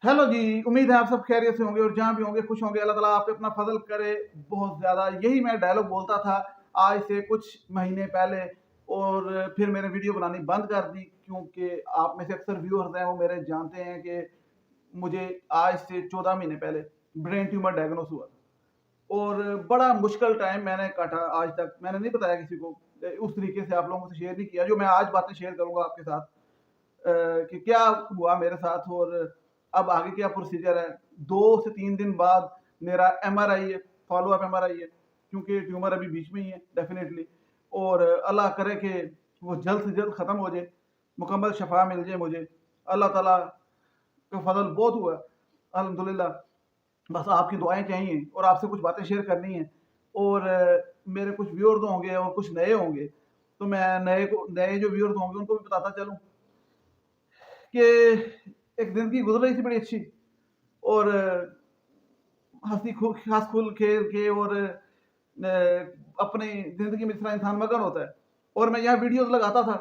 Hello जी। उम्मीद है आप सब खैरियत से होंगे और जहाँ भी होंगे खुश होंगे। अल्लाह ताला आप पे अपना फजल करे बहुत ज़्यादा। यही मैं डायलॉग बोलता था आज से कुछ महीने पहले, और फिर मैंने वीडियो बनानी बंद कर दी क्योंकि आप में से अक्सर व्यूअर्स हैं वो मेरे जानते हैं कि मुझे आज से 14 महीने पहले ब्रेन ट्यूमर डायग्नोस हुआ और बड़ा मुश्किल टाइम मैंने काटा। आज तक मैंने नहीं बताया किसी को, उस तरीके से आप लोगों से शेयर नहीं किया जो मैं आज बातें शेयर करूँगा आपके साथ। कि क्या हुआ मेरे साथ और अब आगे क्या प्रोसीजर है। 2 से 3 दिन बाद मेरा एमआरआई है, फ़ॉलो-अप एमआरआई है, क्योंकि ट्यूमर अभी बीच में ही है डेफ़िनेटली। और अल्लाह करे कि वो जल्द से जल्द ख़त्म हो जाए, मुकम्मल शफ़ा मिल जाए मुझे। अल्लाह ताला का फ़ज़ल बहुत हुआ है, अल्हम्दुलिल्लाह। बस आपकी दुआएँ चाहिए और आपसे कुछ बातें शेयर करनी हैं। और मेरे कुछ व्यूअर्स होंगे और कुछ नए होंगे, तो मैं नए जो व्यूअर्स होंगे उनको भी बताता चलूँ कि एक ज़िंदगी गुज़र रही थी बड़ी अच्छी, और हँस खुल खेल के और अपनी ज़िंदगी में जिस तरह इंसान मगन होता है। और मैं यहाँ वीडियोज़ लगाता था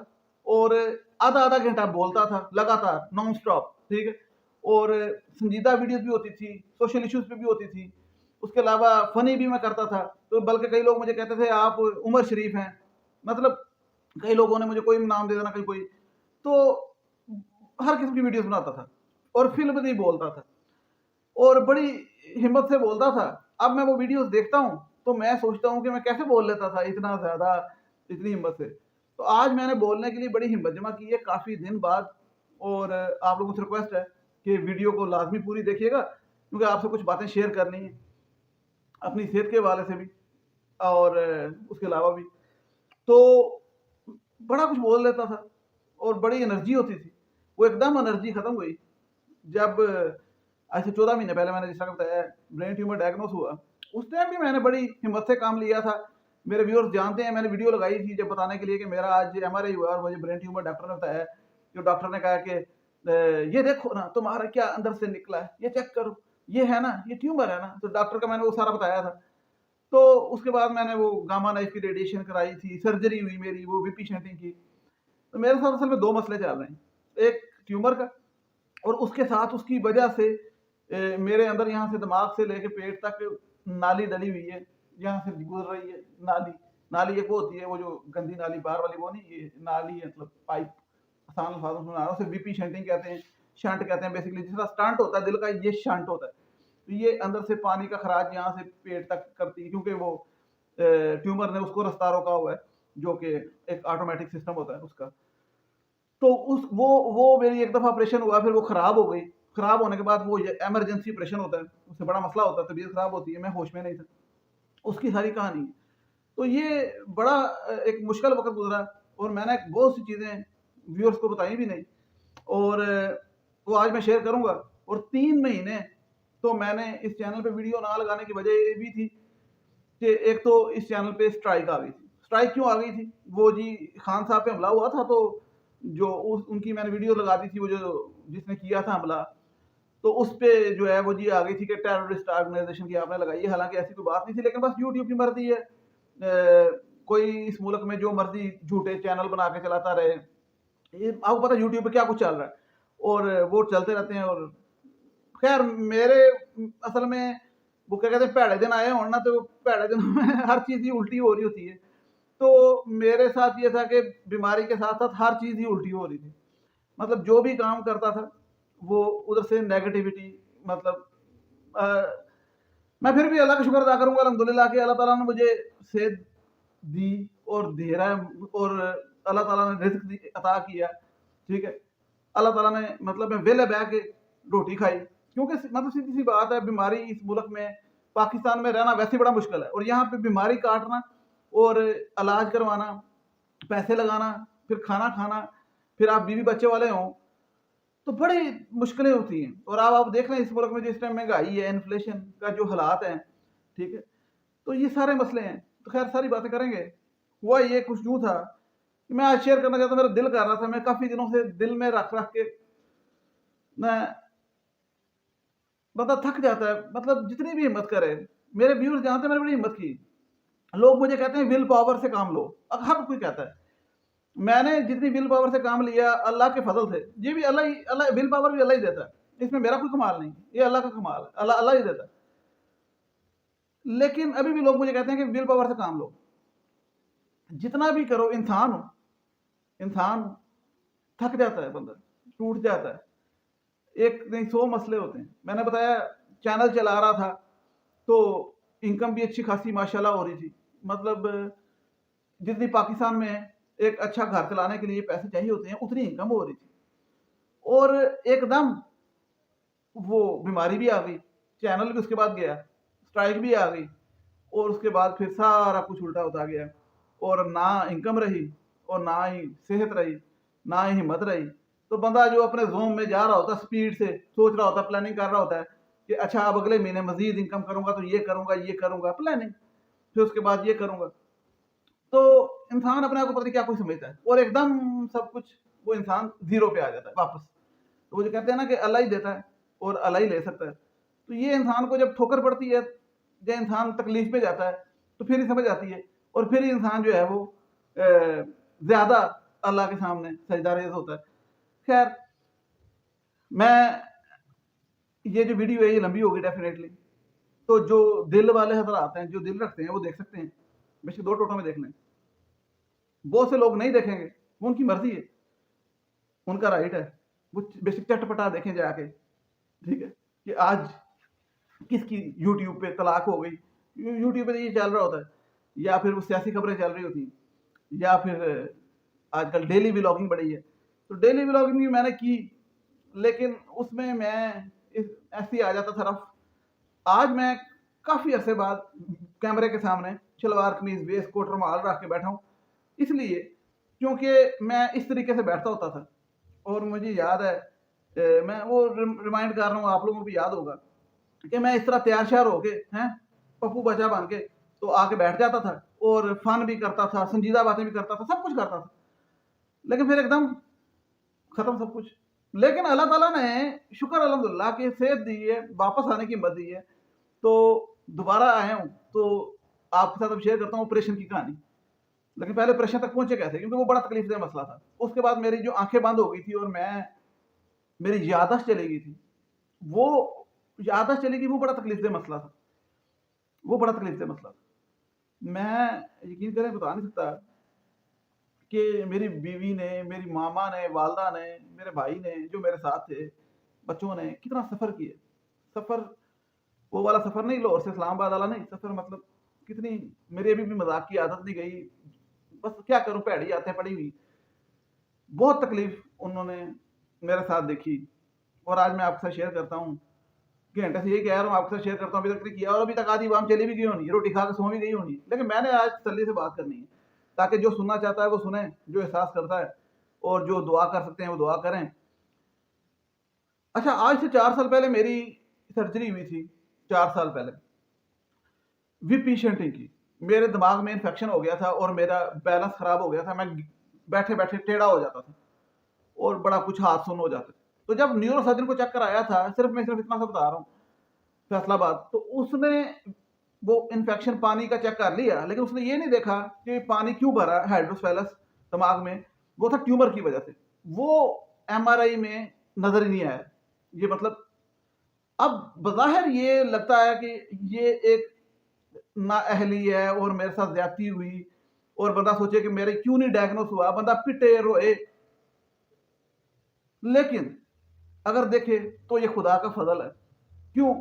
और आधा-आधा घंटा बोलता था लगातार नॉन स्टॉप, ठीक है? और संजीदा वीडियोज़ भी होती थी, सोशल इश्यूज़ पे भी होती थी। उसके अलावा फ़नी भी मैं करता था, तो बल्कि कई लोग मुझे कहते थे आप उमर शरीफ हैं। मतलब कई लोगों ने मुझे कोई नाम दे देना, कहीं कोई। तो हर किस्म की वीडियोज़ बनाता था और फ़िल्म भी बोलता था और बड़ी हिम्मत से बोलता था। अब मैं वो वीडियोज़ देखता हूँ, तो मैं सोचता हूँ कि मैं कैसे बोल लेता था इतना ज़्यादा, इतनी हिम्मत से। तो आज मैंने बोलने के लिए बड़ी हिम्मत जमा की है काफ़ी दिन बाद। और आप लोगों से रिक्वेस्ट है कि वीडियो को लाज़मी पूरी देखिएगा, क्योंकि आपसे कुछ बातें शेयर करनी है, अपनी सेहत के हवाले से भी और उसके अलावा भी। तो बड़ा कुछ बोल लेता था और बड़ी एनर्जी होती थी। वो एकदम एनर्जी खत्म हुई जब आज से 14 महीने पहले मैंने जिस तरह बताया ब्रेन ट्यूमर डायग्नोस हुआ। उस टाइम भी मैंने बड़ी हिम्मत से काम लिया था। मेरे व्यूअर्स जानते हैं, मैंने वीडियो लगाई थी जब बताने के लिए कि मेरा आज एमआरआई हुआ और मुझे ब्रेन ट्यूमर डॉक्टर ने बताया। जो डॉक्टर ने कहा कि ये देखो ना तुम्हारा क्या अंदर से निकला है, ये चेक करो, ये है ना, ये ट्यूमर है ना। तो डॉक्टर का मैंने वो सारा बताया था। तो उसके बाद मैंने वो गामा नाइफ की रेडिएशन कराई थी, सर्जरी हुई मेरी वो वीपी शंटिंग की। तो मेरे साथ असल में 2 मसले चल रहे हैं। एक ट्यूमर का, और उसके साथ उसकी वजह से मेरे अंदर यहाँ से दिमाग से लेके पेट तक नाली डली हुई है, यहाँ से गुजर रही है नाली। नाली एक वो होती है, वो जो गंदी नाली बाहर वाली वो नहीं, ये नाली है मतलब पाइप। आसान अल्फाजों में बता रहा हूँ, उसे वीपी शंटिंग कहते हैं, शंट कहते हैं बेसिकली। जिस तरह स्टंट होता है दिल का, ये शंट होता है। तो ये अंदर से पानी का खराज यहाँ से पेट तक करती है, क्योंकि वो ट्यूमर ने उसको रास्ता रोका हुआ है, जो कि एक ऑटोमेटिक सिस्टम होता है उसका। तो उस वो मेरी एक दफ़ा ऑपरेशन हुआ, फिर वो ख़राब हो गई। ख़राब होने के बाद वो ये इमरजेंसी ऑपरेशन होता है, उससे बड़ा मसला होता है, तबीयत ख़राब होती है, मैं होश में नहीं था। उसकी सारी कहानी है। तो ये बड़ा एक मुश्किल वक़्त गुज़रा और मैंने बहुत सी चीज़ें व्यूअर्स को बताई भी नहीं। और वो आज मैं शेयर करूँगा। और 3 महीने तो मैंने इस चैनल पे वीडियो ना लगाने की वजह ये भी थी कि एक तो इस चैनल पे स्ट्राइक आ गई थी। स्ट्राइक क्यों आ गई थी? वो जी खान साहब पे हमला हुआ था, तो जो उस उनकी मैंने वीडियो लगा दी थी, वो जो जिसने किया था हमला, तो उस पे जो है वो जी आ गई थी कि टेररिस्ट ऑर्गेनाइज़ेशन की आपने लगाई है। हालाँकि ऐसी कोई बात नहीं थी, लेकिन बस यूट्यूब की मर्ज़ी है। कोई इस मुल्क में जो मर्ज़ी झूठे चैनल बना के चलाता रहे। ये आपको पता है यूट्यूब पे क्या कुछ चल रहा है, और वो चलते रहते हैं। और खैर मेरे असल में वो क्या कहते हैं, भैड़े दिन आए हों ना, तो भैड़े दिनों में हर चीज़ ही उल्टी हो रही होती है। तो मेरे साथ ये था कि बीमारी के साथ-साथ हर चीज़ ही उल्टी हो रही थी। मतलब जो भी काम करता था, वो उधर से नेगेटिविटी। मतलब अ, मैं फिर भी अल्लाह का शुक्र अदा करूँगा अल्हम्दुलिल्लाह कि अल्लाह ताला ने मुझे सेहत दी और दे रहा है, और अल्लाह ताला ने रिज़्क अता किया, ठीक है? अल्लाह ताला ने मतलब मैं वेले बह के रोटी खाई, क्योंकि मतलब सीधी-सी बात है, बीमारी इस मुल्क में, पाकिस्तान में रहना वैसे ही बड़ा मुश्किल है, और यहाँ पे बीमारी काटना और इलाज करवाना, पैसे लगाना, फिर खाना खाना, फिर आप बीवी बच्चे वाले हों, तो बड़ी मुश्किलें होती हैं। और अब आप देख रहे हैं इस मुल्क में जो इस टाइम महँगाई है, इन्फ्लेशन का जो हालात हैं, ठीक है? तो ये सारे मसले हैं। तो खैर सारी बातें करेंगे। हुआ ये कुछ यूँ था कि मैं आज शेयर करना चाहता हूँ, मेरा दिल कर रहा था, मैं काफ़ी दिनों से दिल में रख-रख के मैं बंदा थक जाता है, मतलब जितनी भी हिम्मत करे। मेरे व्यूअर्स जानते हैं मैंने बड़ी हिम्मत की। लोग मुझे कहते हैं विल पावर से काम लो, हर कोई कहता है। मैंने जितनी विल पावर से काम लिया अल्लाह के फ़ज़ल से, ये भी अल्लाह विल पावर भी अल्लाह ही देता है। इसमें मेरा कोई कमाल नहीं, ये अल्लाह का कमाल है, अल्लाह अल्लाह ही देता है। लेकिन अभी भी लोग मुझे कहते हैं कि विल पावर से काम लो। जितना भी करो, इंसान हो, इंसान थक जाता है, बंदा टूट जाता है। एक नहीं 100 मसले होते हैं। मैंने बताया चैनल चला रहा था तो इनकम भी अच्छी खासी माशाल्लाह हो रही थी। मतलब जितनी पाकिस्तान में एक अच्छा घर चलाने के लिए पैसे चाहिए होते हैं, उतनी इनकम हो रही थी। और एकदम वो बीमारी भी आ गई, चैनल भी उसके बाद गया, स्ट्राइक भी आ गई, और उसके बाद फिर सारा कुछ उल्टा होता गया, और ना इनकम रही और ना ही सेहत रही, ना ही हिम्मत रही। तो बंदा जो अपने जोम में जा रहा होता, स्पीड से सोच रहा होता, प्लानिंग कर रहा होता है कि अच्छा अब अगले महीने मजीद इनकम करूंगा तो ये करूंगा प्लानिंग, फिर उसके बाद ये करूंगा। तो इंसान अपने आप को पता नहीं क्या कुछ समझता है, और एकदम सब कुछ वो इंसान जीरो पे आ जाता है वापस। तो वो जो कहते हैं ना कि अल्लाह ही देता है और अल्लाह ही ले सकता है। तो ये इंसान को जब ठोकर पड़ती है, जब इंसान तकलीफ में जाता है, तो फिर ही समझ आती है, और फिर ही इंसान जो है वो ज्यादा अल्लाह के सामने सजदा रेज़ होता है। खैर, मैं ये जो वीडियो है ये लंबी होगी डेफिनेटली, तो जो दिल वाले हजरात हैं, जो दिल रखते हैं, वो देख सकते हैं, बेशक 2 टोटों में देख लें। बहुत से लोग नहीं देखेंगे, वो उनकी मर्जी है, उनका राइट है, वो बेशक चटपटा देखें जाके, ठीक है, कि आज किसकी यूट्यूब पे तलाक हो गई। यूट्यूब पे तो ये चल रहा होता है, या फिर वो सियासी खबरें चल रही होती हैं, या फिर आजकल डेली व्लॉगिंग बढ़ी है। तो डेली व्लॉगिंग भी मैंने की, लेकिन उसमें मैं ऐसे ही आ जाता था रफ। आज मैं काफ़ी अरसे बाद कैमरे के सामने शलवार कमीज वेस्ट कोट रुमाल रख के बैठा हूँ, इसलिए क्योंकि मैं इस तरीके से बैठता होता था। और मुझे याद है, मैं वो रिमाइंड कर रहा हूँ, आप लोगों को भी याद होगा कि मैं इस तरह तैयार श्यार होके हैं, पप्पू बचा बन के तो आके बैठ जाता था, और फन भी करता था, संजीदा बातें भी करता था, सब कुछ करता था। लेकिन फिर एकदम खत्म सब कुछ। लेकिन अल्लाह ताला ने शुक्र अल्हम्दुलिल्लाह की सेहत दी है, वापस आने की हिम्मत दी है, तो दोबारा आया हूँ। तो आपके साथ अब शेयर करता हूँ ऑपरेशन की कहानी। लेकिन पहले ऑपरेशन तक पहुंचे कैसे, क्योंकि वो बड़ा तकलीफदेह मसला था। उसके बाद मेरी जो आंखें बंद हो गई थी और मेरी याददाश्त चली गई थी, वो याददाश्त चली गई, वो बड़ा तकलीफदेह मसला था, वो बड़ा तकलीफदेह मसला था। मैं यकीन करें बता नहीं सकता कि मेरी बीवी ने, मेरी मामा ने, वालदा ने, मेरे भाई ने, जो मेरे साथ थे, बच्चों ने कितना सफ़र किए। सफ़र वो वाला सफ़र नहीं, लाहौर से इस्लामाबाद वाला नहीं, सफ़र मतलब कितनी, मेरी अभी भी मजाक की आदत नहीं गई। बस क्या करूं, भैड़ी आते पड़ी हुई। बहुत तकलीफ उन्होंने मेरे साथ देखी, और आज मैं आपके साथ शेयर करता हूँ। घंटे से यही कह रहा हूँ, आपके साथ शेयर करता हूँ, अभी तक नहीं किया, और अभी तक आधी वाम चली भी गई होनी, रोटी खा के सो भी गई होनी, लेकिन मैंने आज तसल्ली से बात करनी है, ताकि जो सुनना चाहता है वो सुने, जो एहसास करता है, और जो दुआ कर सकते हैं वो दुआ करें। अच्छा, आज से 4 साल पहले मेरी सर्जरी हुई थी, 4 साल पहले वी पेशेंटिंग की। मेरे दिमाग में इन्फेक्शन हो गया था और मेरा बैलेंस खराब हो गया था, मैं बैठे बैठे टेढ़ा हो जाता था, और बड़ा कुछ हाथ सुन हो जाते थे। तो जब न्यूरो सर्जन को चेक कराया था, मैं सिर्फ इतना सा बता रहा हूँ, फैसलाबाद, तो उसने वो इन्फेक्शन पानी का चेक कर लिया, लेकिन उसने ये नहीं देखा कि पानी क्यों भरा हाइड्रोसेफेलस दिमाग में, वो था ट्यूमर की वजह से। वो एमआरआई में नजर ही नहीं आया। ये मतलब अब बज़ाहिर ये लगता है कि ये एक नाअहली है और मेरे साथ ज्यादती हुई, और बंदा सोचे कि मेरे क्यों नहीं डायग्नोस हुआ, बंदा पिटे रोए। लेकिन अगर देखे तो ये खुदा का फजल है। क्यों?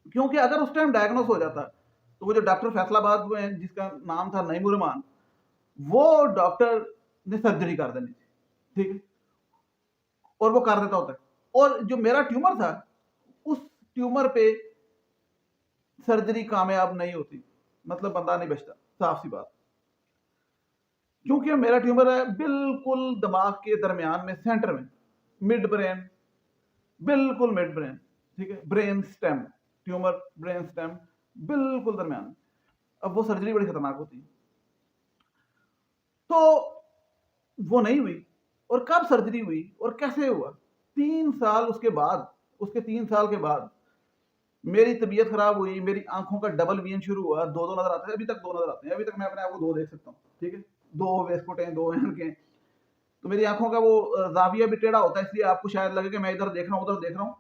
क्योंकि अगर उस टाइम डायग्नोस हो जाता, तो वो जो डॉक्टर फैसलाबाद में जिसका नाम था नईमुर रहमान, वो डॉक्टर ने सर्जरी कर देनी थी, ठीक है, और वो कर देता होता। और जो मेरा ट्यूमर था, उस ट्यूमर पे सर्जरी कामयाब नहीं होती, मतलब बंदा नहीं बचता, साफ सी बात। क्योंकि मेरा ट्यूमर है बिल्कुल दिमाग के दरमियान में, सेंटर में, मिड ब्रेन, बिल्कुल मिड ब्रेन, ठीक है, brain stem, tumour brain stem बिल्कुल दरमियान में। अब वो सर्जरी बड़ी खतरनाक होती है, तो वो नहीं हुई। और कब सर्जरी हुई और कैसे हुआ? 3 साल उसके बाद, उसके 3 साल के बाद मेरी तबीयत खराब हुई, मेरी आंखों का डबल विजन शुरू हुआ, दो दो नजर आते हैं, अभी तक दो नजर आते हैं, अभी तक मैं अपने आप को दो देख सकता हूँ, ठीक है, दो वेस्कोटें, दो एनकें। तो मेरी आंखों का वो जाविया भी टेढ़ा होता है, इसलिए आपको शायद लगे कि मैं इधर देख रहा हूँ उधर देख रहा हूँ,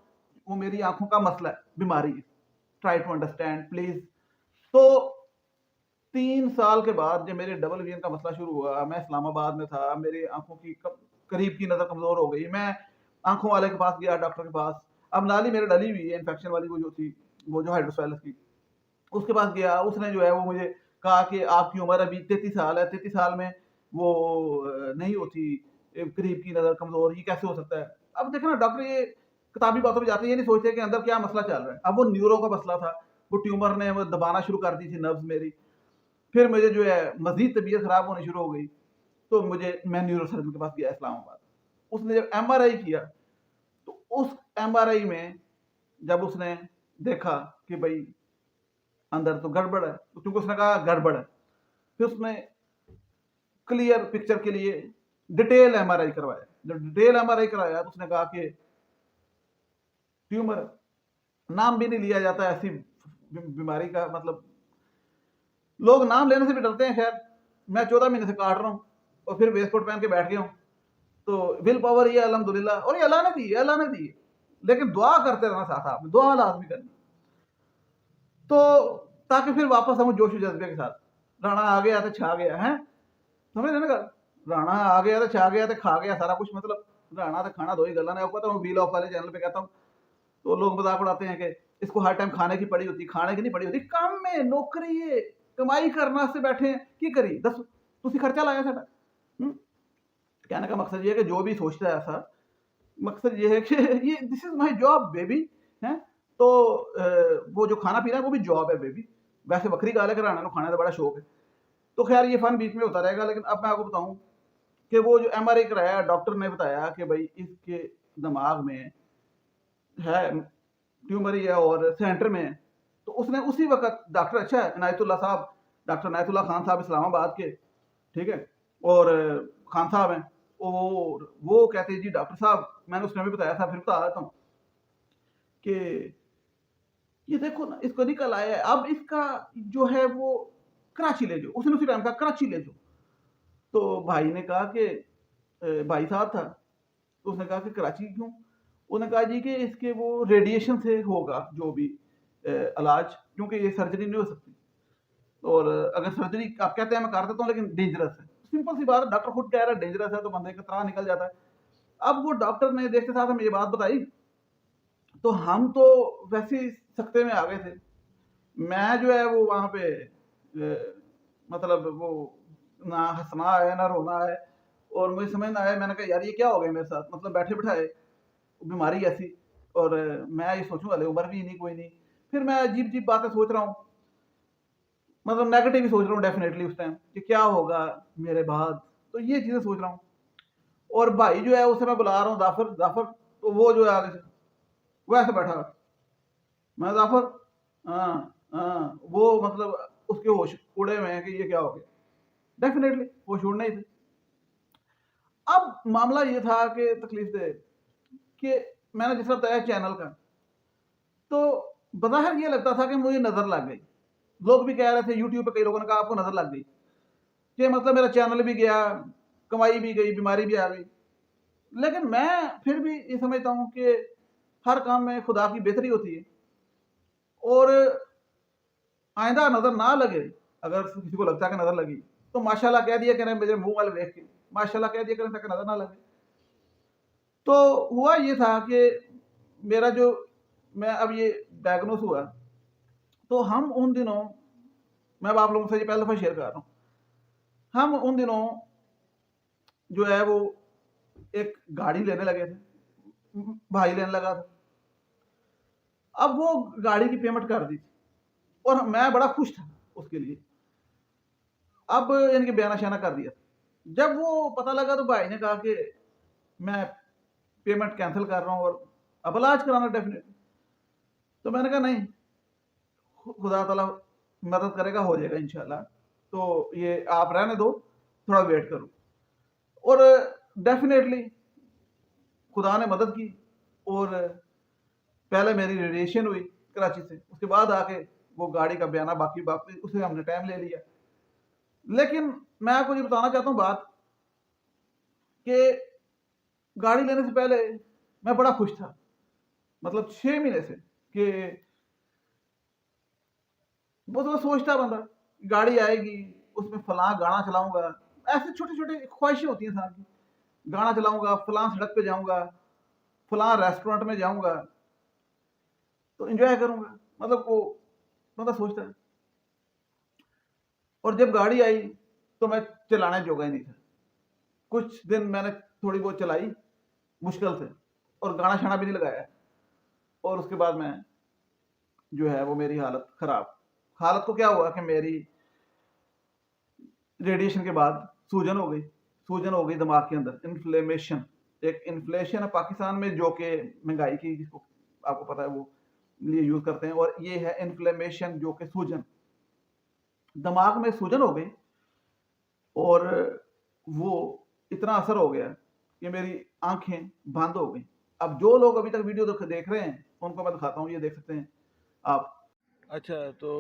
वो मेरी आंखों का मसला है, बीमारी है, ट्राई टू अंडरस्टैंड प्लीज। तो 3 साल के बाद जब मेरे डबल विजन का मसला शुरू हुआ, मैं इस्लामाबाद में था, मेरी आंखों की करीब की नजर कमजोर हो गई, मैं आंखों वाले के पास गया, डॉक्टर के पास। अब नाली मेरे डली हुई है इन्फेक्शन वाली, वो जो थी, वो जो हाइड्रोसेफलस की, उसके पास गया। उसने जो है वो मुझे कहा कि आपकी उम्र अभी 33 साल है, 33 साल में वो नहीं होती, करीब की नजर कमजोर, ये कैसे हो सकता है? अब देखो ना, डॉक्टर ये किताबी बातों में जाते हैं, ये नहीं सोचते कि अंदर क्या मसला चल रहा है। अब वो न्यूरो का मसला था, वो ट्यूमर ने वो दबाना शुरू कर दी थी नर्व्स मेरी। फिर मुझे जो है मजीद तबीयत खराब होनी शुरू हो गई, तो मैं न्यूरो सर्जन के पास गया इस्लामाबाद। उसने जब एमआरआई किया, तो उस एमआरआई में जब उसने देखा कि भाई अंदर तो गड़बड़ है, तो क्योंकि उसने कहा गड़बड़ है, फिर उसने क्लियर पिक्चर के लिए डिटेल एमआरआई करवाया। जब डिटेल एमआरआई कराया तो उसने कहा कि ट्यूमर, नाम भी नहीं लिया जाता ऐसी बीमारी का, मतलब लोग नाम लेने से भी डरते हैं। खैर, मैं 14 महीने से काट रहा हूँ और फिर वेस्ट कोट पहन के बैठ गया हूँ, तो विल पावर ये अल्हम्दुलिल्लाह, और ये अल्लाह ने दी है, अल्लाह ने दी है। लेकिन दुआ करते रहना साथ, आपने दुआ लाजमी करनी, तो ताकि फिर वापस हम जोश जज्बे के साथ, राणा आ गया तो छा गया है, समझ रहे ना? राणा आ गया तो छा गया तो खा गया सारा कुछ, मतलब राणा तो खाना दो ही गला ने। पता, मैं व्हील ऑफ वाले चैनल पे कहता हूँ, तो लोग मजाक उड़ाते हैं कि इसको हर टाइम खाने की पड़ी होती, खाने की नहीं पड़ी होती, काम में नौकरी है, कमाई करना से बैठे हैं की करी, दस तुसी खर्चा लाया साडा। कहने का मकसद ये है कि जो भी सोचता है ऐसा, मकसद ये है कि ये this is my job baby है। तो वो जो खाना पीना है वो भी जॉब है बेबी। वैसे बकरी गाले कराना को खाने का बड़ा शौक है। तो खैर ये फन बीच में होता रहेगा। लेकिन अब मैं आपको बताऊं कि वो जो एमआरआई कराया, डॉक्टर ने बताया कि भाई इसके दिमाग में है ट्यूमर ही है और सेंटर में है। तो उसने उसी वक्त डॉक्टर, अच्छा है इनायतुल्लाह साहब, डॉक्टर इनायतुल्लाह खान साहब इस्लामाबाद के, ठीक है, और खान साहब हैं, और वो कहते हैं जी डॉक्टर साहब, मैंने उसने भी बताया था, फिर बता देता हूँ कि ये देखो ना, इसको निकल आया है, अब इसका जो है वो कराची ले जाओ। उसने उसी टाइम कहा कराची ले जाओ। तो भाई ने कहा कि भाई साहब था, तो उसने कहा कि कराची क्यों? उन्होंने कहा जी कि इसके वो रेडिएशन से होगा जो भी इलाज, क्योंकि ये सर्जरी नहीं हो सकती, और अगर सर्जरी आप कहते हैं मैं कर देता हूँ लेकिन डेंजरस है। सिंपल सी बात, डॉक्टर खुद कह रहा है डेंजरस है, तो बंदे का त्राह निकल जाता है। अब वो डॉक्टर ने देखते साथ हमें ये बात बताई, तो हम तो वैसे ही सख्ते में आ गए थे। मैं जो है वो वहां पे मतलब वो ना हंसना है ना रोना है, और मुझे समझ ना आया। मैंने कहा यार ये क्या हो गया मेरे साथ, मतलब बैठे बिठाए बीमारी ऐसी, और मैं ये सोचूं अरे उम्र भी नहीं कोई नहीं। फिर मैं अजीब अजीब बातें सोच रहा हूँ, मतलब नेगेटिव ही सोच रहा हूँ डेफिनेटली उस टाइम कि क्या होगा मेरे बाद, तो ये चीजें सोच रहा हूँ। और भाई जो है उसे मैं बुला रहा हूँ, जाफर जाफर, तो वो जो है आगे से वो ऐसे बैठा, मैं जाफर, हाँ हाँ, वो मतलब उसके होश उड़े हुए हैं कि ये क्या हो गया। डेफिनेटली होश उड़ने ही थे। अब मामला ये था कि तकलीफ दे कि मैंने जिस तरह बताया चैनल का, तो बज़ाहिर ये लगता था कि मुझे नजर लग गई। लोग भी कह रहे थे, यूट्यूब पे कई लोगों ने कहा आपको नजर लग गई, कि मतलब मेरा चैनल भी गया, कमाई भी गई, बीमारी भी आ गई। लेकिन मैं फिर भी ये समझता हूँ कि हर काम में खुदा की बेहतरी होती है, और आइंदा नजर ना लगे, अगर किसी को लगता है कि नजर लगी, तो माशाल्लाह कह दिया करें, मेरे मुंह वाले देख के माशाल्लाह कह दिया करें ताकि नजर ना लगे। तो हुआ ये था कि मेरा जो, मैं अब ये डायग्नोस हुआ, तो हम उन दिनों, मैं अब आप लोगों से ये पहली दफा शेयर कर रहा हूँ, हम उन दिनों जो है वो एक गाड़ी लेने लगे थे, भाई लेने लगा था। अब वो गाड़ी की पेमेंट कर दी थी, और मैं बड़ा खुश था उसके लिए। अब इनके बयाना शाना कर दिया। जब वो पता लगा तो भाई ने कहा कि मैं पेमेंट कैंसिल कर रहा हूँ और अब इलाज कराना डेफिनेटली। तो मैंने कहा नहीं, खुदा ताला मदद करेगा, हो जाएगा इंशाल्लाह, तो ये आप रहने दो, थोड़ा वेट करो। और डेफिनेटली खुदा ने मदद की, और पहले मेरी रेडिएशन हुई कराची से, उसके बाद आके वो गाड़ी का बयाना बाकी बाकी उसे हमने टाइम ले लिया। लेकिन मैं आपको ये बताना चाहता हूँ बात, कि गाड़ी लेने से पहले मैं बड़ा खुश था। मतलब 6 महीने से कि वो सोचता बंदा गाड़ी आएगी, उसमें फलां गाना चलाऊंगा। ऐसे छोटे छोटे ख्वाहिशें होती हैं इंसान की, गाना चलाऊंगा, फलां सड़क पे जाऊंगा, फलां रेस्टोरेंट में जाऊंगा, तो एंजॉय करूंगा। मतलब वो बंदा सोचता है। और जब गाड़ी आई तो मैं चलाने जोगा ही नहीं था। कुछ दिन मैंने थोड़ी बहुत चलाई मुश्किल से, और गाना शाना भी नहीं लगाया। और उसके बाद मैं जो है वो मेरी हालत खराब। हालत को क्या हुआ कि मेरी रेडिएशन के बाद सूजन हो गई दिमाग के अंदर, इन्फ्लेमेशन। एक इन्फ्लेशन है पाकिस्तान में जो कि महंगाई की, जिसको आपको पता है वो लिए यूज करते हैं, और ये है इन्फ्लेमेशन जो कि सूजन। दिमाग में सूजन हो गई और वो इतना असर हो गया कि मेरी आंखें बंद हो गई। अब जो लोग अभी तक वीडियो देख रहे हैं उनको मैं दिखाता हूँ, ये देख सकते हैं आप। अच्छा, तो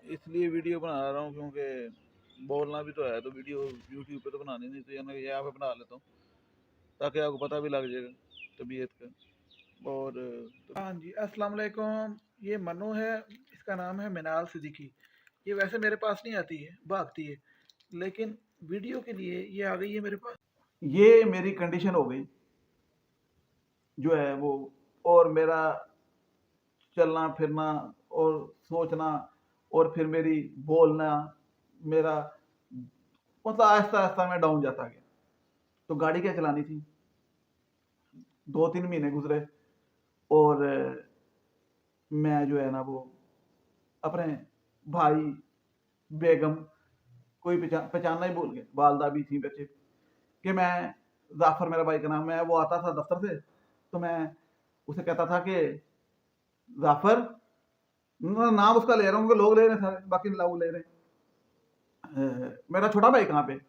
इसलिए वीडियो बना रहा हूँ क्योंकि बोलना भी तो है, तो वीडियो यूट्यूब पे तो बनानी नहीं, तो यानी यहाँ पे बना लेता हूँ ताकि आपको पता भी लग जाएगा तबीयत का। और हाँ जी, अस्सलाम वालेकुम। ये मन्नू है, इसका नाम है मिनाल सिद्दीकी। ये वैसे मेरे पास नहीं आती है, भागती है, लेकिन वीडियो के लिए ये आ गई है मेरे पास। ये मेरी कंडीशन हो गई जो है वो, और मेरा चलना फिरना और सोचना, और फिर मेरी बोलना, मेरा मतलब आहिस्ता आहिस्ता मैं डाउन जाता गया। तो गाड़ी क्या चलानी थी, 2-3 महीने गुजरे, और मैं जो है ना वो अपने भाई, बेगम, कोई पहचानना ही भूल गए, वालदा भी थी बच्चे, कि मैं, जाफर मेरा भाई का नाम है, वो आता था दफ्तर से, तो मैं उसे कहता था कि जाफर, नाम उसका ले रहा हूँ, लोग ले रहे हैं सारे, बाकी लोग ले रहे हैं, मेरा छोटा भाई कहाँ पे?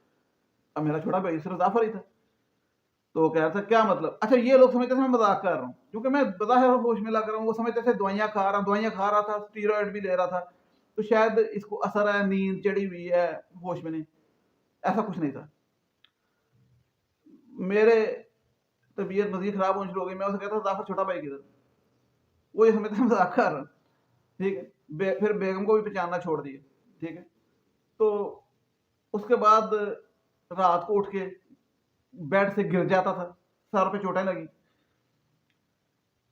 अब मेरा छोटा भाई सिर्फ जाफर ही था। तो कह रहा था क्या मतलब? अच्छा, ये लोग समझते थे मैं मजाक कर रहा हूँ, क्योंकि मैं बज़ाहिर होश में लग रहा हूँ, वो समझते थे दवाइयाँ खा रहा था, स्टीरॉयड भी ले रहा था, तो शायद इसको असर है, नींद चढ़ी हुई है, होश में नहीं। ऐसा कुछ नहीं था। मेरे तबीयत मजीद खराब होनी शुरू हो गई। मैं उसे कहता था जाफर छोटा भाई किधर? वो ये समझता मजाक कर रहा। ठीक है, फिर बेगम को भी पहचानना छोड़ दिया। ठीक है, तो उसके बाद रात को उठ के बेड से गिर जाता था, सर पे चोटें लगी,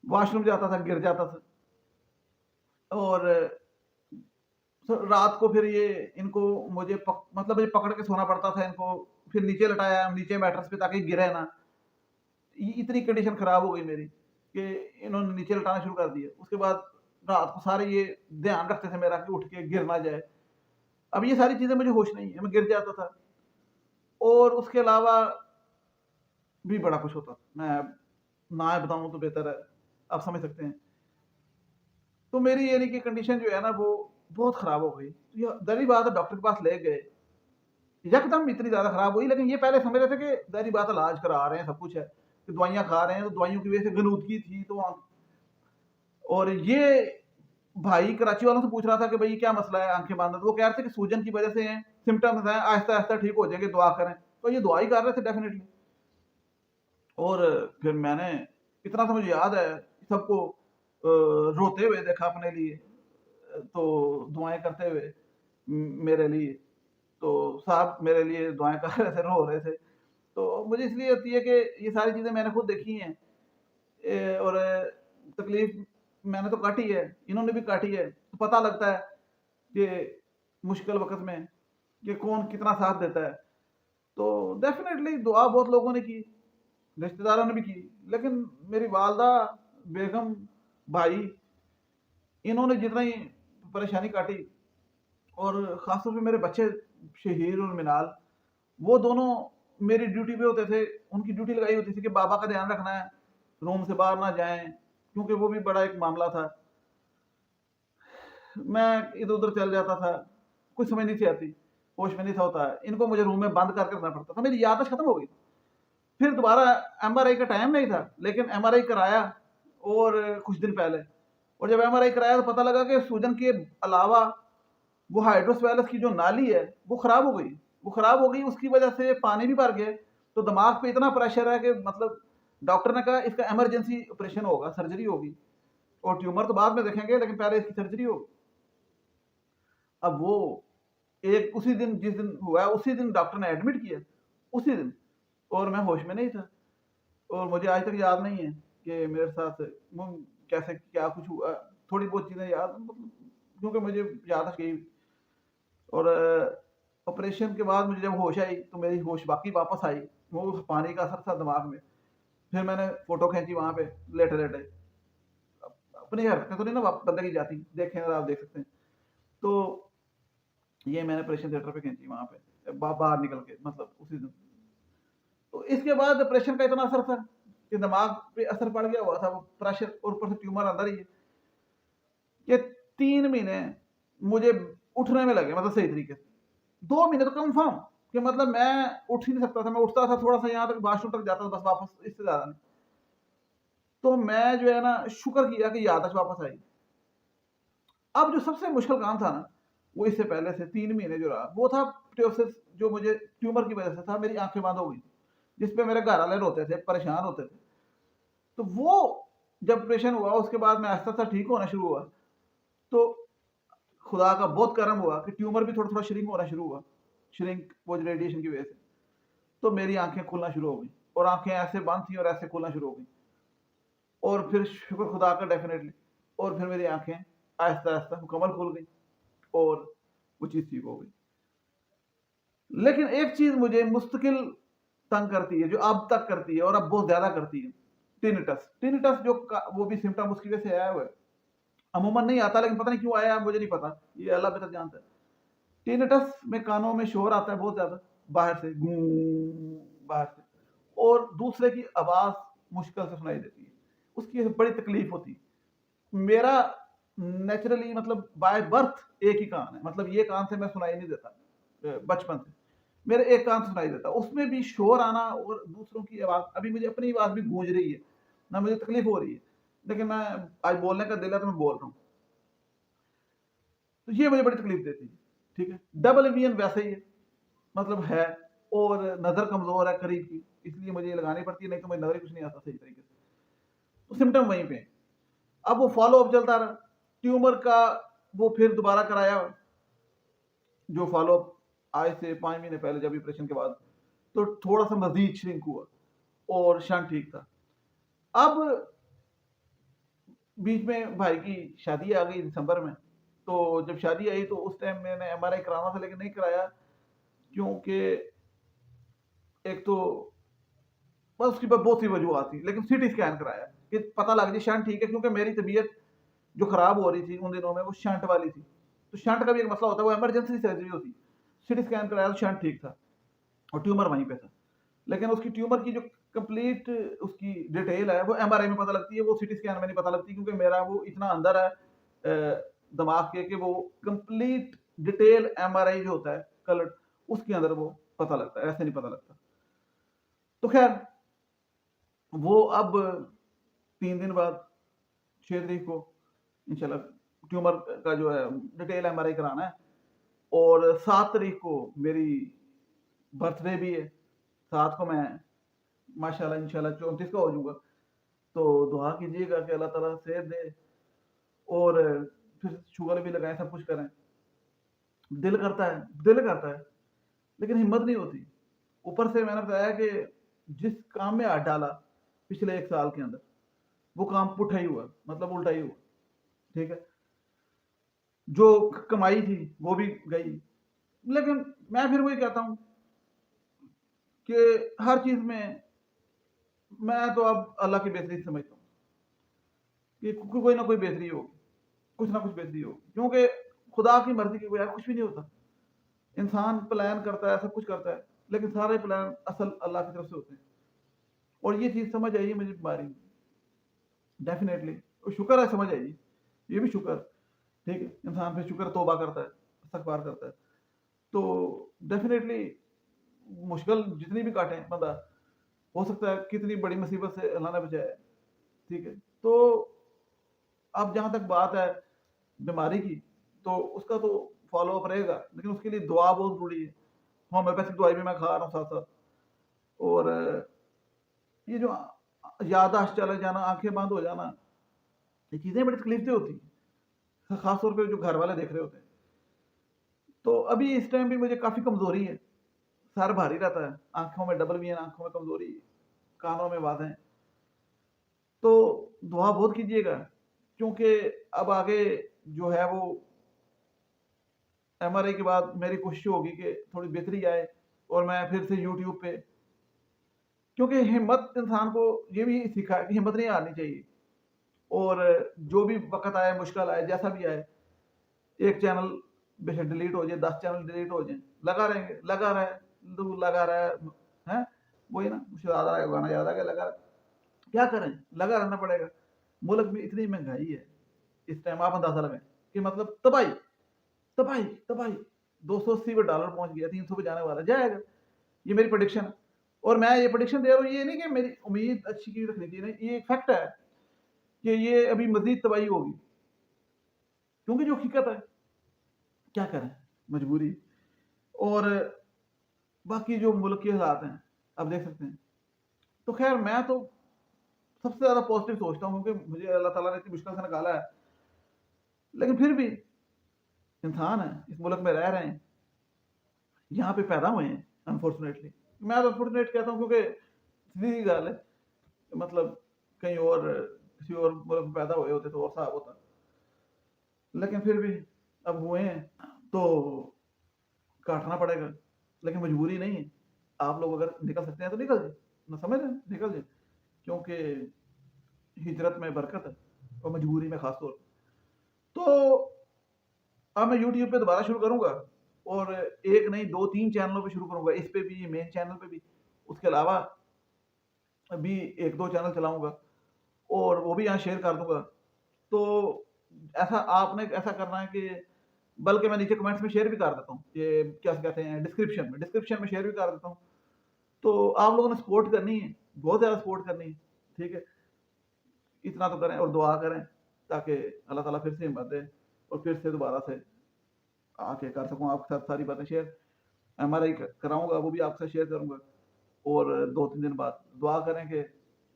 वॉशरूम जाता था गिर जाता था, और रात को फिर ये इनको मतलब मुझे पकड़ के सोना पड़ता था इनको, फिर नीचे लटाया, नीचे मैट्रेस पे, ताकि गिरे ना। इतनी कंडीशन खराब हो गई मेरी कि इन्होंने नीचे लटाना शुरू कर दिया। उसके बाद रात को सारे ये ध्यान रखते थे मेरा कि उठ के गिर ना जाए। अब ये सारी चीजें मुझे होश नहीं है, मैं गिर जाता था। और उसके अलावा भी बड़ा कुछ होता, मैं ना बताऊं तो बेहतर है, आप समझ सकते हैं। तो मेरी यानी कि कंडीशन जो है ना वो बहुत खराब हो गई। ये दरी बात है, डॉक्टर के पास ले गए, यकदम इतनी ज्यादा खराब हुई। लेकिन ये पहले समझ रहे थे कि दरी बात इलाज करा रहे हैं, सब कुछ है, कि दवाइयां खा रहे हैं, तो दवाइयों की वजह से गलूदगी थी तो। और ये भाई कराची वालों से पूछ रहा था कि भाई क्या मसला है, आंखें बंद, तो वो कह रहे थे कि सूजन की वजह से हैं, सिम्टम्स हैं, आहिस्ता आहिस्ता ठीक हो जाएंगे, दुआ करें। तो ये दुआ ही कर रहे थे डेफिनेटली। और फिर मैंने, इतना तो मुझे याद है, सबको रोते हुए देखा अपने लिए, तो दुआएं करते हुए मेरे लिए, तो साहब मेरे लिए दुआएं कर रहे थे, रो रहे थे। तो मुझे इसलिए होती है कि ये सारी चीज़ें मैंने खुद देखी हैं, और तकलीफ मैंने तो काटी है, इन्होंने भी काटी है, तो पता लगता है कि मुश्किल वक्त में कि कौन कितना साथ देता है। तो डेफिनेटली दुआ बहुत लोगों ने की, रिश्तेदारों ने भी की, लेकिन मेरी वालदा, बेगम, भाई, इन्होंने जितना ही परेशानी काटी, और ख़ासतौर पे मेरे बच्चे शहीर और मिनाल, वो दोनों मेरी ड्यूटी पे होते थे। उनकी ड्यूटी लगाई होती थी कि बाबा का ध्यान रखना है, रूम से बाहर ना जाएं, क्योंकि वो भी बड़ा एक मामला था। मैं इधर उधर चल जाता था, कुछ समझ नहीं थी आती, होश में नहीं था होता, इनको मुझे रूम में बंद करके रखना पड़ता था, मेरी याददाश्त खत्म हो गई। फिर दोबारा एमआरआई का टाइम नहीं था, लेकिन एमआरआई कराया, और कुछ दिन पहले, और जब एमआरआई कराया तो पता लगा कि सूजन के अलावा वो हाइड्रोसवेलस की जो नाली है वो खराब हो गई। उसकी वजह से पानी भी भर गया, तो दिमाग पे इतना प्रेशर है कि मतलब डॉक्टर ने कहा इसका इमरजेंसी ऑपरेशन होगा, सर्जरी होगी, और ट्यूमर तो बाद में देखेंगे, लेकिन पहले इसकी सर्जरी होगी। अब वो एक उसी दिन, जिस दिन हुआ है उसी दिन डॉक्टर ने एडमिट किया, उसी दिन, और मैं होश में नहीं था। और मुझे आज तक याद नहीं है कि मेरे साथ कैसे क्या कुछ हुआ। थोड़ी बहुत चीज़ें याद, मतलब क्योंकि मुझे याद गई। और ऑपरेशन के बाद मुझे जब होश आई तो मेरी होश बाकी वापस आई, वो पानी का असर था दिमाग में। फिर मैंने फोटो खींची वहाँ पे लेटे लेटे। अपनी हरकतें तो नहीं ना बंदे की जाती, देखें अगर आप देख सकते हैं। तो ये मैंने ऑपरेशन थिएटर पे खींची वहाँ पे बाहर निकल के, मतलब उसी दिन। तो इसके बाद ऑपरेशन का इतना असर था कि दिमाग पे असर पड़ गया हुआ था, वो प्रेशर, और ऊपर से ट्यूमर अंदर ही है। ये 3 महीने मुझे उठने में लगे, मतलब सही तरीके से 2 महीने तो कंफर्म, कि मतलब मैं उठ ही नहीं सकता था। मैं उठता था थोड़ा सा, यहाँ तक वाशरूम तक जाता था बस, वापस, इससे ज्यादा नहीं। तो मैं जो है ना, शुक्र किया कि याददाश्त वापस आई। अब जो सबसे मुश्किल काम था ना, वो इससे पहले से 3 महीने जो रहा, वो था प्टोसिस, जो मुझे ट्यूमर की वजह से था। मेरी आंखें बंद हो गई थी, जिसपे मेरे घर वाले रोते थे, परेशान होते थे। तो वो जब ऑपरेशन हुआ, उसके बाद मैं आहिस्ता आहिस्ता ठीक होना शुरू हुआ। तो खुदा का बहुत करम हुआ कि ट्यूमर भी थोड़ा थोड़ा श्रिंक होना शुरू हुआ, श्रिंक वो रेडिएशन की वजह से। तो मेरी आंखें खुलना शुरू हो गई, और आंखें ऐसे बंद थी और ऐसे खुलना शुरू हो गई। और फिर शुक्र खुदा का डेफिनेटली, और फिर मेरी आंखें आहिस्ता आहिस्ता मुकम्मल खुल गई, और वो चीज़ ठीक हो गई। लेकिन एक चीज़ मुझे मुस्तकिल तंग करती है, जो अब तक करती है और अब बहुत ज़्यादा करती है, टिनिटस। टिनिटस जो वो भी सिम्टम उसकी वजह से आया हुआ है। अमूमन नहीं आता, लेकिन पता नहीं क्यों आया, मुझे नहीं पता, ये अल्लाह बेहतर जानता है। टिनिटस में कानों में शोर आता है बहुत ज़्यादा, बाहर से गूं, बाहर से, और दूसरे की आवाज़ मुश्किल से सुनाई देती है, उसकी बड़ी तकलीफ होती है। मेरा नेचुरली, मतलब बाय बर्थ एक ही कान है, मतलब ये कान से मैं सुनाई नहीं देता, बचपन से मेरे एक कान से सुनाई देता, उसमें भी शोर आना और दूसरों की आवाज़। अभी मुझे अपनी आवाज़ भी गूंज रही है ना, मुझे तकलीफ हो रही है, लेकिन मैं आज बोलने का दिल है तो मैं बोल रहा हूँ। तो ये मुझे बड़ी तकलीफ देती है, ठीक है। डबल विजन वैसे ही है, मतलब है, और नज़र कमज़ोर है करीब की, इसलिए मुझे ये लगानी पड़ती है, नहीं तो मुझे नज़र ही कुछ नहीं आता सही तरीके से। तो सिम्टम वहीं पे। अब वो फॉलो अप चलता रहा, ट्यूमर का वो फिर दोबारा कराया, जो फॉलो अप आज से 5 महीने पहले, जब ऑपरेशन के बाद, तो थोड़ा सा मजीद श्रिंक हुआ, और शंट ठीक था। अब बीच में भाई की शादी आ गई दिसंबर में। तो जब शादी आई तो उस टाइम मैंने एमआरआई कराना था, लेकिन नहीं कराया, क्योंकि एक तो बस उसकी बहुत सी वजूहत थी, लेकिन सीटी स्कैन कराया कि पता लग जाए शंट ठीक है, क्योंकि मेरी तबीयत जो खराब हो रही थी उन दिनों में, वो शंट वाली थी। तो शंट का भी एक मसला होता है, वो इमरजेंसी सर्जरी होती। सीटी स्कैन कराया तो शंट ठीक था, और ट्यूमर वहीं पे था। लेकिन उसकी ट्यूमर की जो कंप्लीट उसकी डिटेल है, वो एमआरआई में पता लगती है, वो सीटी स्कैन में नहीं पता लगती, क्योंकि मेरा वो इतना अंदर है दिमाग के, कि वो कंप्लीट डिटेल एमआरआई जो होता है कलर, उसके अंदर वो पता लगता है, ऐसे नहीं पता लगता। तो खैर, वो अब 3 दिन बाद, 6 तारीख को इंशाल्लाह ट्यूमर का जो है डिटेल एमआरआई कराना है, और 7 तारीख को मेरी बर्थडे भी है। 7 को मैं माशाल्लाह इंशाल्लाह 34 का हो जाऊंगा। तो दुआ कीजिएगा कि अल्लाह ताला सेहत दे, और फिर शुगर भी लगाएं, सब कुछ करें। दिल करता है, लेकिन हिम्मत नहीं होती। ऊपर से मैंने बताया कि जिस काम में हाथ डाला पिछले 1 साल के अंदर, वो काम पुठा ही हुआ, मतलब उल्टा ही हुआ, ठीक है। जो कमाई थी वो भी गई। लेकिन मैं फिर वही कहता हूँ कि हर चीज में मैं तो अब अल्लाह की बेहतरी समझता हूँ, कि कोई ना कोई बेहतरी होगी, कुछ ना कुछ बेहतरी होगी, क्योंकि खुदा की मर्जी के बगैर कुछ भी नहीं होता। इंसान प्लान करता है, सब कुछ करता है, लेकिन सारे प्लान असल अल्लाह की तरफ से होते हैं। और ये चीज़ समझ आई है मुझे बीमारी में, डेफिनेटली। और शुक्र है समझ आई, ये भी शुक्र, ठीक है। इंसान फिर शुक्र तौबा करता है, इस्तगफार करता है। तो डेफिनेटली मुश्किल जितनी भी काटें बंदा, हो सकता है कितनी बड़ी मुसीबत से अल्लाह ने बचाया है, ठीक है। तो अब जहाँ तक बात है बीमारी की, तो उसका तो फॉलो अप रहेगा, लेकिन उसके लिए दुआ बहुत ज़रूरी है। होम्योपैथिक दवाई भी मैं खा रहा हूँ साथ साथ। और ये जो याददाश्त चले जाना, आंखें बंद हो जाना, ये चीज़ें बड़ी तकलीफ से होती हैं, खास तौर पे जो घर वाले देख रहे होते हैं। तो अभी इस टाइम भी मुझे काफ़ी कमज़ोरी है, सर भारी रहता है, आँखों में डबल विज़न, आँखों में कमज़ोरी, कानों में बाधें। तो दुआ बहुत कीजिएगा, क्योंकि अब आगे जो है वो एमआरआई के बाद मेरी कोशिश होगी कि थोड़ी बेहतरी आए और मैं फिर से यूट्यूब पे, क्योंकि हिम्मत इंसान को ये भी सीखा है कि हिम्मत नहीं हारनी चाहिए, और जो भी वक़्त आए, मुश्किल आए, जैसा भी आए, एक चैनल बेशक डिलीट हो जाए, 10 चैनल डिलीट हो जाएँ, लगा रहेंगे, लगा रहे, तू लगा रहा है, वही ना, मुझे गाना याद आ गया, लगा क्या करें, लगा रहना पड़ेगा। मुल्क में इतनी महँगाई है, इस टाइम आप अंदाज़ा लगाएँ कि मतलब तबाही, तबाही, तबाही, $280 पे पहुँच गया, 300 पे जाने वाला है, जाएगा। ये मेरी प्रेडिक्शन है, और मैं ये प्रेडिक्शन दे रहा हूँ, ये नहीं कि मेरी उम्मीद अच्छी की रखनी चाहिए, नहीं, ये एक फैक्ट है कि ये अभी मज़ीद तबाही होगी, क्योंकि जो हकीकत है, क्या करें, मजबूरी। और बाकी जो मुल्क के हालात हैं, आप देख सकते हैं। तो खैर मैं तो सबसे ज़्यादा पॉज़िटिव सोचता हूँ, क्योंकि मुझे अल्लाह ताला ने इतनी मुश्किल से निकाला है। लेकिन फिर भी इंसान हैं, इस मुल्क में रह रहे हैं, यहाँ पे पैदा हुए हैं अनफॉर्चुनेटली। मैं तो अनफॉर्चुनेट कहता हूँ, क्योंकि सीधी गल है, मतलब कहीं और किसी और मुल्क में पैदा हुए होते तो और साहब होता। लेकिन फिर भी अब हुए हैं तो काटना पड़ेगा, लेकिन मजबूरी नहीं है। आप लोग अगर निकल सकते हैं तो निकल जाए, मैं समझ रहे हैं, निकल जाए, क्योंकि हिजरत में बरकत है, और मजबूरी में खास तौर पे। तो अब मैं यूट्यूब पे दोबारा शुरू करूँगा, और एक नहीं 2-3 चैनलों पे शुरू करूँगा, इस पे भी, मेन चैनल पे भी। उसके अलावा अभी 1-2 चैनल चलाऊँगा, और वो भी यहाँ शेयर कर दूँगा। तो ऐसा आपने ऐसा करना है कि, बल्कि मैं नीचे कमेंट्स में शेयर भी कर देता हूँ, ये क्या कहते हैं, डिस्क्रिप्शन में शेयर भी कर देता हूँ। तो आप लोगों ने सपोर्ट करनी है, बहुत ज़्यादा सपोर्ट करनी है, ठीक है? इतना तो करें और दुआ करें, ताकि अल्लाह ताला फिर से हिम्मत दे और फिर से दोबारा से आके कर सकूँ आपके साथ सारी बातें शेयर। एमआरआई कराऊँगा, वो भी आपके साथ शेयर करूँगा, और 2-3 दिन बाद दुआ करें कि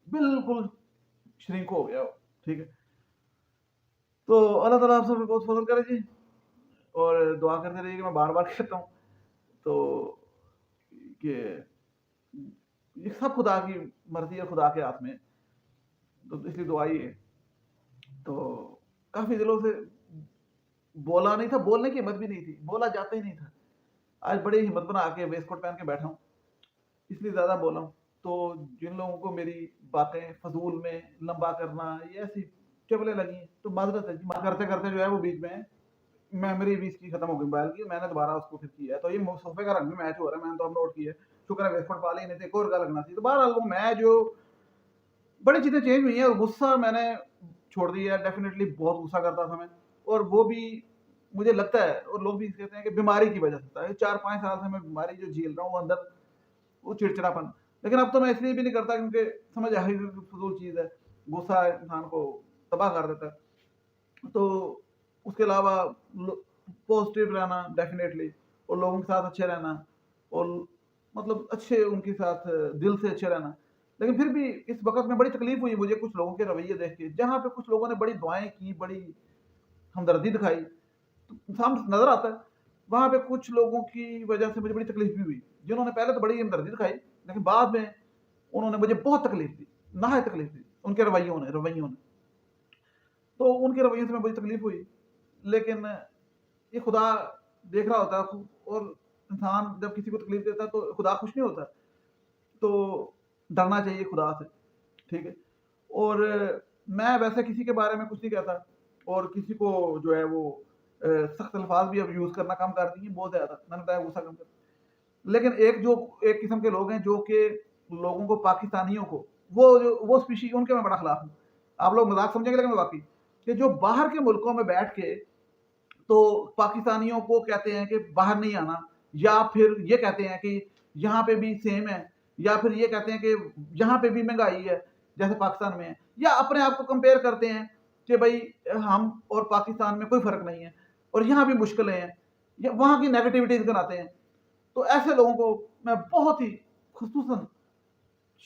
बिल्कुल श्रिंक हो गया हो, ठीक है? तो अल्लाह ताला आप सब पे बहुत फ़ज़ल करे जी, और दुआ करते रहिए, कि मैं बार-बार कहता हूँ, तो कि ये सब खुदा की मर्ज़ी है, खुदा के हाथ में है, तो इसलिए दुआ ही है। तो काफ़ी दिनों से बोला नहीं था, बोलने की हिम्मत भी नहीं थी, बोला जाता ही नहीं था। आज बड़ी हिम्मत बना के वेस्टकोट पहन के बैठा हूँ, इसलिए ज़्यादा बोला हूँ। तो जिन लोगों को मेरी बातें फ़ज़ूल में लंबा करना, ये ऐसी चुभने लगी हैं, तो माज़रत है जी। करते-करते जो है वो बीच में मेमोरी भी इसकी खत्म हो गई मोबाइल की, मैंने दोबारा उसको फिर किया है। तो ये सोफ़े का रंग भी मैच हो रहा है, मैंने तो अब नोट किया है। शुक्र है वेस्टकोट पा ली, नहीं तो एक और का लगना चाहिए। तो बहरहाल वो मैं जो बड़ी चीज़ें चेंज हुई हैं, और गुस्सा मैंने छोड़ दिया है। डेफ़िनेटली बहुत गुस्सा करता था मैं, और वो भी मुझे लगता है, और लोग भी कहते हैं कि बीमारी की वजह से होता है। 4-5 साल से मैं बीमारी जो झेल रहा हूँ, वो अंदर वो चिड़चिड़ापन। लेकिन अब तो मैं इसलिए भी नहीं करता, क्योंकि समझ आ गई कि फ़िज़ूल चीज़ है। गुस्सा इंसान को तबाह कर देता है। तो उसके अलावा पॉजिटिव रहना डेफ़िनेटली, और लोगों के साथ अच्छे रहना, और मतलब अच्छे उनके साथ दिल से अच्छे रहना। लेकिन फिर भी इस वक़्त में बड़ी तकलीफ़ हुई मुझे कुछ लोगों के रवैये देख के, जहाँ पे कुछ लोगों ने बड़ी दुआएँ की, बड़ी हमदर्दी दिखाई, तो सामने नज़र आता है। वहाँ पे कुछ लोगों की वजह से मुझे बड़ी तकलीफ़ भी हुई, जिन्होंने पहले तो बड़ी हमदर्दी दिखाई, लेकिन बाद में उन्होंने मुझे बहुत तकलीफ़ दी, नहायत तकलीफ़ दी, उनके रवैयों ने। तो उनके रवैये से मैं बड़ी तकलीफ़ हुई, लेकिन ये खुदा देख रहा होता है, और इंसान जब किसी को तकलीफ़ देता है तो खुदा खुश नहीं होता। तो डरना चाहिए खुदा से, ठीक है? और मैं वैसे किसी के बारे में कुछ नहीं कहता, और किसी को जो है वो सख्त अल्फाज भी अब यूज़ करना कम कर दिए बहुत ज़्यादा, मैंने बताया गुस्सा कम कर। लेकिन एक किस्म के लोग हैं जो कि लोगों को, पाकिस्तानियों को, वो स्पीशी, उनके मैं बड़ा खिलाफ हूँ। आप लोग मजाक समझेंगे, लेकिन मैं वाकई, कि जो बाहर के मुल्कों में बैठ के तो पाकिस्तानियों को कहते हैं कि बाहर नहीं आना, या फिर ये कहते हैं कि यहाँ पे भी सेम है, या फिर ये कहते हैं कि यहाँ पे भी महंगाई है जैसे पाकिस्तान में है, या अपने आप को कंपेयर करते हैं कि भाई हम और पाकिस्तान में कोई फ़र्क नहीं है, और यहाँ भी मुश्किलें हैं, या वहाँ की नेगेटिविटीज़ गिनाते हैं। तो ऐसे लोगों को मैं बहुत ही खुसूसन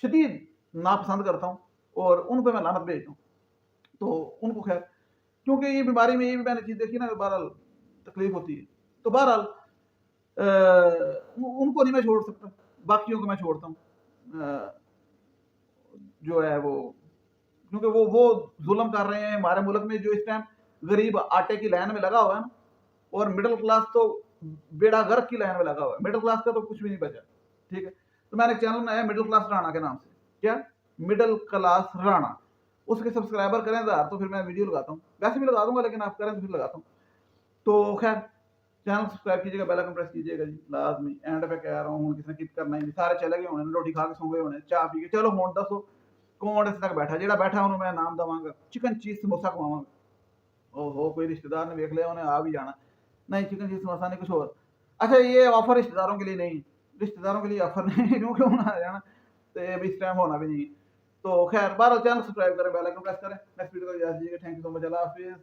शदीद नापसंद करता हूँ, और उन पे मैं लानत भेजता हूँ। तो उनको खैर, क्योंकि ये बीमारी में ये भी मैंने चीज़ देखी ना, बहरहाल तकलीफ होती है। तो बहरहाल उनको नहीं मैं छोड़ सकता, बाकियों को मैं छोड़ता हूँ। जो है वो, क्योंकि वो जुल्म कर रहे हैं हमारे मुल्क में, जो इस टाइम गरीब आटे की लाइन में लगा हुआ है ना, और मिडिल क्लास तो बेड़ा गर्क की लाइन में लगा हुआ है। मिडिल क्लास का तो कुछ भी नहीं बचा, ठीक है। तो मैंने एक चैनल बनाया मिडिल क्लास राणा के नाम से। क्या? Middle class Rana. उसके सब्सक्राइबर करें 1000 तो फिर मैं वीडियो लगाता हूँ, वैसे भी लगा दूंगा, लेकिन आप करें तो फिर लगाता हूँ। तो खैर, चैनल सब्सक्राइब कीजिएगा, बेल आइकन प्रेस कीजिएगा जी, लाजमी। एंड पे कह रहा हूँ, किसी ने कित करना ही, सारे चले गए होने, रोटी खा के सो गए होने, चाह पी के। चलो हुण दसो कौन इस तक बैठा? जेड़ा बैठा उन्होंने मैं नाम दवांगा, चिकन चीज समोसा खवावांगा। ओहो, कोई रिश्तेदार ने देख लिया, उन्हें आ भी जाना। नहीं, चिकन चीज समोसा नहीं, कुछ और। अच्छा, ये ऑफर रिश्तेदारों के लिए नहीं, रिश्तेदारों के लिए ऑफर नहीं क्योंकि उन्हें आ जाना तो ये भी इस टाइम होना भी नहीं। तो खैर, बारह चैनल सब्सक्राइब करें, बेल आइकन प्रेस करें। नेक्स्ट वीडियो को इजाजत दीजिए। थैंक यू सो मच, अल्लाह हाफिज़।